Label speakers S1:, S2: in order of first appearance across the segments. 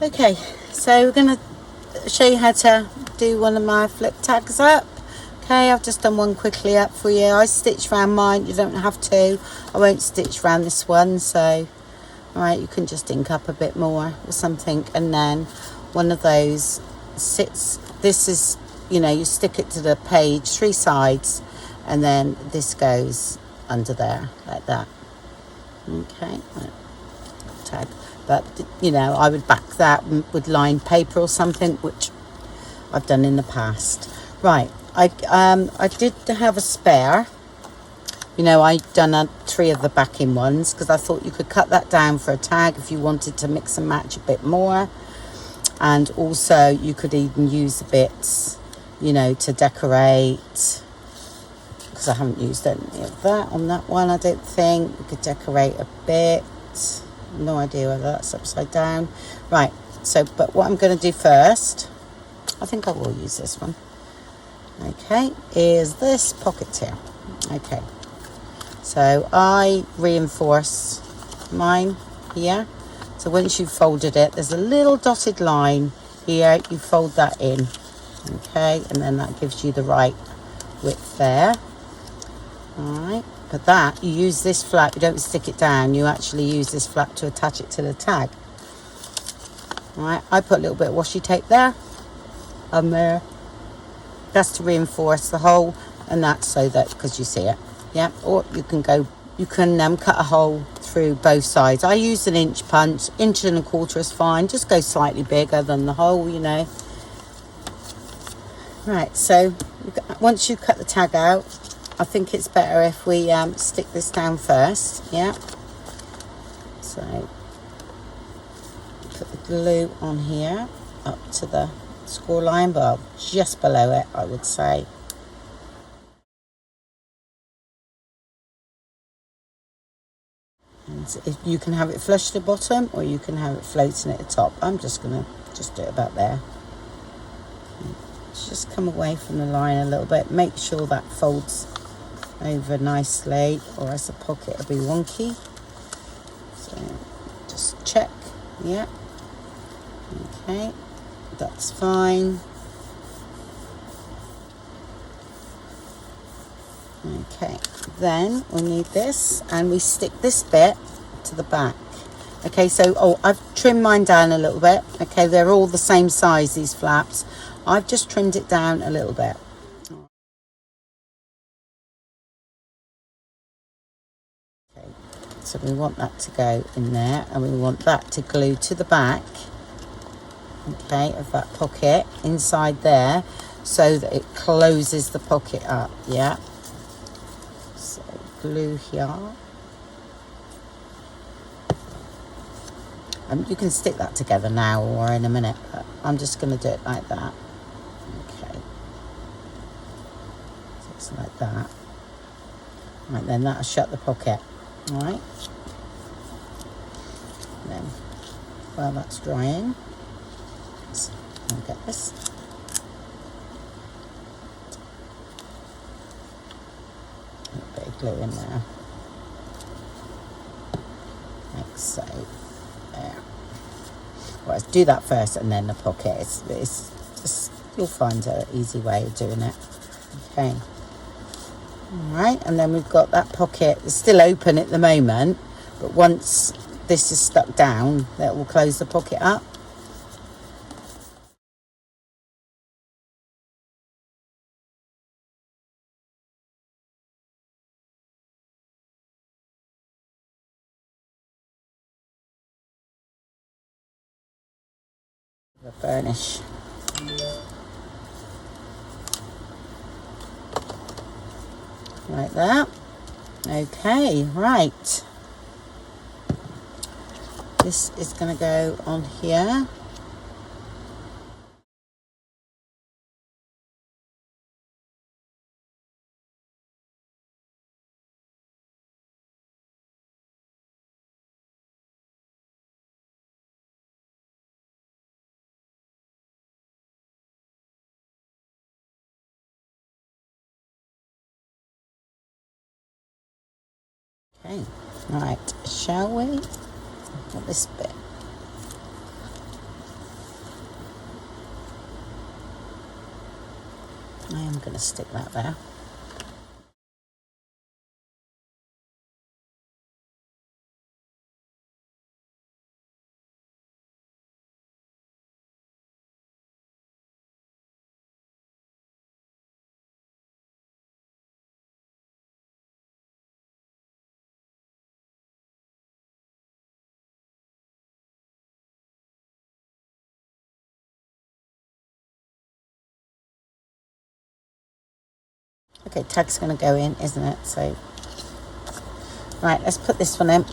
S1: Okay, so we're going to show you how to do one of my flip tags up. Okay, I've just done one quickly up for you. I stitched around mine, you don't have to. I won't stitch around this one, so alright, you can just ink up a bit more or something, and then one of those sits, this is, you know, you stick it to the page 3 sides, and then this goes under there like that. Okay, tag, but you know, I would back that with lined paper or something, which I've done in the past. Right, I did have a spare. You know, I'd done 3 of the backing ones because I thought you could cut that down for a tag if you wanted to mix and match a bit more. And also you could even use the bits, you know, to decorate, because I haven't used any of that on that one, I don't think. You could decorate a bit. No idea whether that's upside down. Right, so, but what I'm going to do first, I think I will use this one. Okay, is this pocket here. Okay. So I reinforce mine here. So once you've folded it, there's a little dotted line here. You fold that in, okay, and then that gives you the right width there. All right, but that, you use this flap, you don't stick it down, you actually use this flap to attach it to the tag. All right, I put a little bit of washi tape there and there. That's to reinforce the hole, and that's so that, because you see it. Yeah, or you can go, you can cut a hole through both sides. I used an inch punch, 1.25 is fine, just go slightly bigger than the hole, you know. Right, so once you cut the tag out, I think it's better if we stick this down first, yeah. So put the glue on here up to the score line, but just below it, I would say. If you can have it flush to the bottom, or you can have it floating at the top. I'm just gonna do it about there. Just come away from the line a little bit. Make sure that folds over nicely, or else the pocket will be wonky. So just check. Yeah. Okay, that's fine. Okay, then we need this, and we stick this bit to the back. Okay, so I've trimmed mine down a little bit. Okay, they're all the same size, these flaps. I've just trimmed it down a little bit. Okay, so we want that to go in there, and we want that to glue to the back, okay, of that pocket inside there, so that it closes the pocket up. Yeah, so glue here. You can stick that together now or in a minute, but I'm just going to do it like that. Okay, so it's like that. Right, then that'll shut the pocket. All right. And then while that's drying, I'll get this. A bit of glue in there, like so. There. Well, do that first, and then the pocket. It's just, you'll find an easy way of doing it. Okay. All right, and then we've got that pocket. It's still open at the moment, but once this is stuck down, that will close the pocket up. The burnish. Like that. Okay, right. This is going to go on here. Okay, right, shall we? Got this bit. I am going to stick that there. Okay, tag's going to go in, isn't it? So, right, let's put this one in.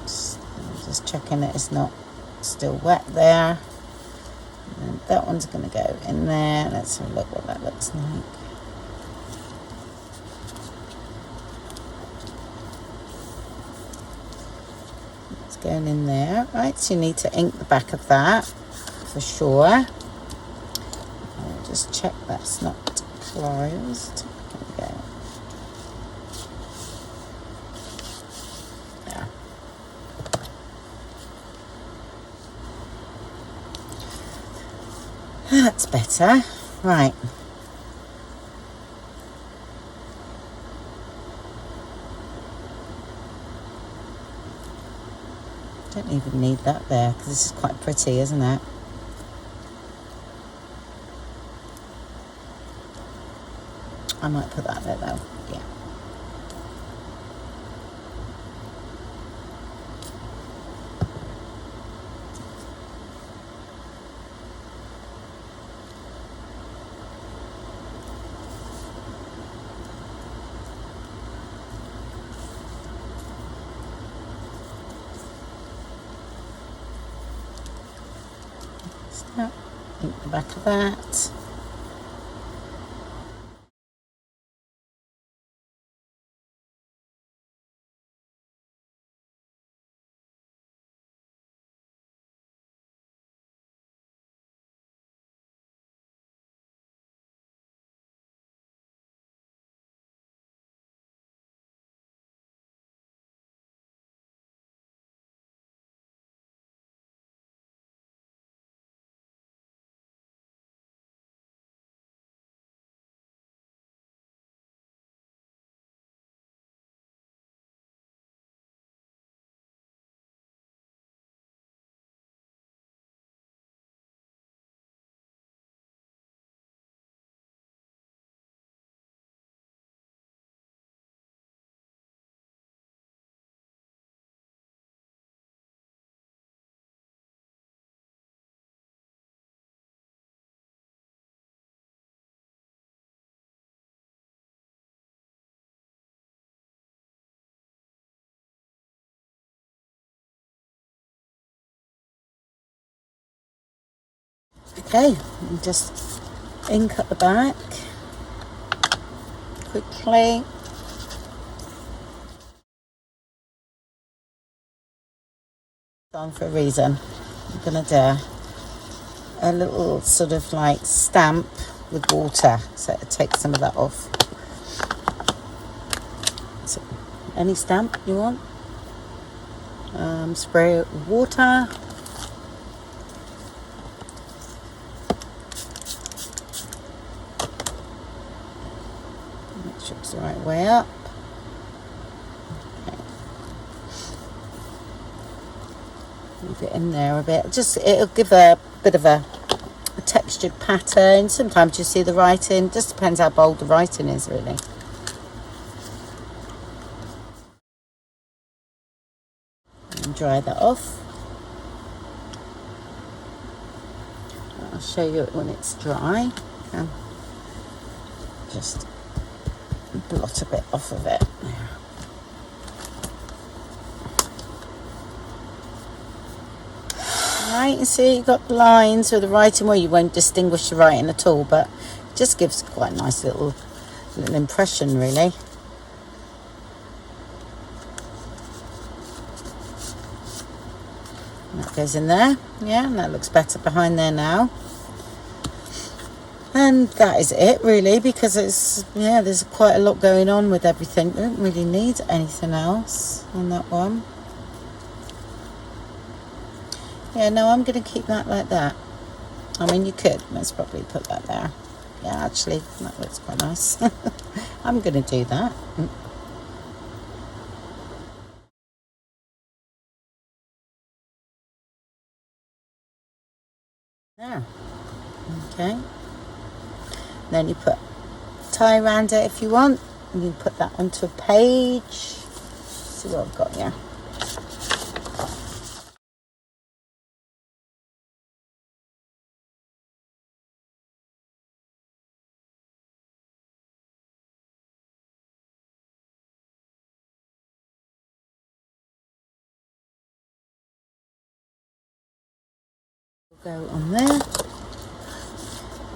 S1: Just checking that it's not still wet there. And that one's going to go in there. Let's have a look what that looks like. It's going in there. Right, so you need to ink the back of that for sure. Just check that's not closed. There we go. There. That's better. Right. Don't even need that there because this is quite pretty, isn't it? I might put that there though, yeah. So, ink the back of that. Okay, and just ink at the back quickly. On for a reason. I'm gonna do a little sort of like stamp with water, so it takes some of that off. So, any stamp you want. Spray it with water. Make sure it's the right way up. Okay. Leave it in there a bit. Just it'll give a bit of a textured pattern. Sometimes you see the writing. Just depends how bold the writing is, really. And dry that off. I'll show you it when it's dry. And just blot a bit off of it. Right, you see you've got lines with the writing where you won't distinguish the writing at all, but it just gives quite a nice little impression, really. And that goes in there, yeah, and that looks better behind there now. And that is it, really, because it's, yeah, there's quite a lot going on with everything. We don't really need anything else on that one. Yeah, no, I'm going to keep that like that. I mean, you could. Let's probably put that there. Yeah, actually, that looks quite nice. I'm going to do that. There. Okay. Then you put tie around it if you want. And you put that onto a page. See what I've got here. Go on there,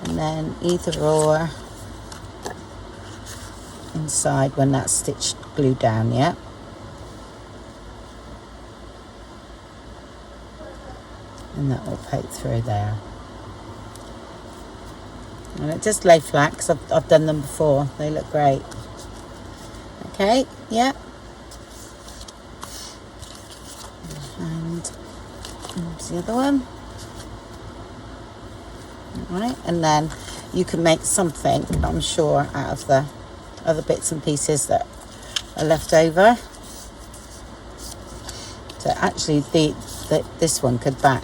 S1: and then either or inside when that's stitched glued down, yeah. And that will poke through there. And it just lay flat because I've done them before. They look great. Okay, yeah. And here's the other one. Right, and then you can make something, I'm sure, out of the other bits and pieces that are left over. So actually this one could back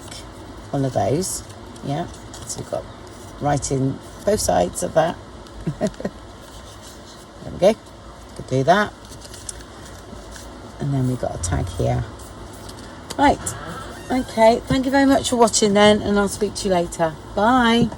S1: one of those, yeah. So you've got writing both sides of that. There we go, could do that. And then we've got a tag here. Right, okay, thank you very much for watching then, and I'll speak to you later. Bye.